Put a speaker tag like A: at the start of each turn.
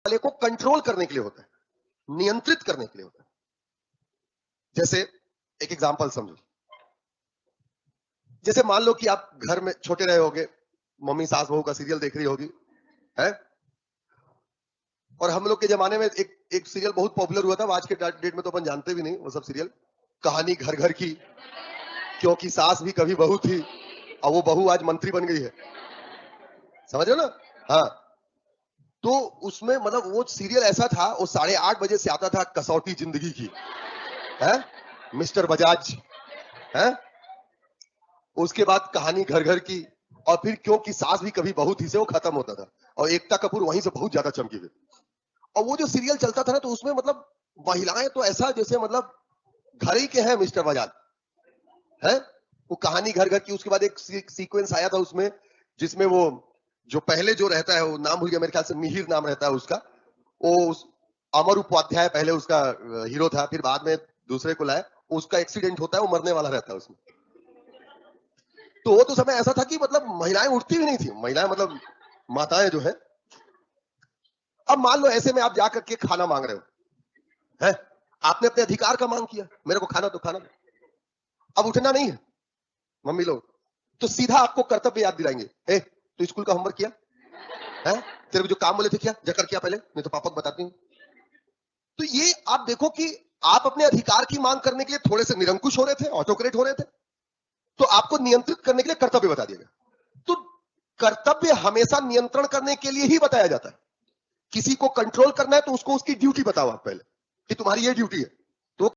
A: वाले को कंट्रोल करने के लिए होता है, नियंत्रित करने के लिए होता है। जैसे एक एग्जांपल समझो, जैसे मान लो कि आप घर में छोटे रहे होगे, मम्मी सास बहू का सीरियल देख रही होगी है, और हम लोग के जमाने में एक सीरियल बहुत पॉपुलर हुआ था, आज के डेट में तो अपन जानते भी नहीं वो सब सीरियल, कहानी घर घर की, क्योंकि सास भी कभी बहू थी और वो बहू आज मंत्री बन गई है, समझ रहे हो ना। हाँ, तो उसमें मतलब वो सीरियल ऐसा था, वो 8:30 बजे से आता था, कसौटी जिंदगी की है, मिस्टर बजाज है, उसके बाद कहानी घर घर की, और फिर क्योंकि सास भी कभी बहू थी से वो खत्म होता था, और एकता कपूर वहीं से बहुत ज्यादा चमकी हुई। और वो जो सीरियल चलता था ना, तो उसमें मतलब महिलाएं तो ऐसा जैसे मतलब घर ही के हैं मिस्टर बजाज है, वो कहानी घर घर की। उसके बाद एक सीक्वेंस आया था उसमें, जिसमें वो जो पहले जो रहता है, वो नाम भूल गया, मेरे ख्याल से मिहिर नाम रहता है उसका, वो अमर उपाध्याय पहले उसका हीरो था, फिर बाद में दूसरे को लाया, उसका एक्सीडेंट होता है, वो मरने वाला रहता है उसमें। तो वो तो समय ऐसा था कि मतलब महिलाएं उठती भी नहीं थी, महिलाएं मतलब माताएं जो है। अब मान लो ऐसे में आप जाकर के खाना मांग रहे हो है, आपने अपने अधिकार का मांग किया, मेरे को खाना तो खाना, अब उठना नहीं है मम्मी लोग, तो सीधा आपको कर्तव्य याद दिलाएंगे, ए तो स्कूल का होमवर्क किया है, तेरे को जो काम बोले थे किया, जाकर किया पहले, नहीं तो पापा को बताती हूँ। तो ये आप देखो कि आप अपने अधिकार की मांग करने के लिए थोड़े से निरंकुश हो रहे थे, ऑटोक्रेट हो रहे थे, तो आपको नियंत्रित करने के लिए कर्तव्य बता दिया गया। तो कर्तव्य हमेशा नियंत्रण करने के लिए ही बताया जाता है। किसी को कंट्रोल करना है तो उसको उसकी ड्यूटी बताओ आप पहले कि तुम्हारी ये ड्यूटी है,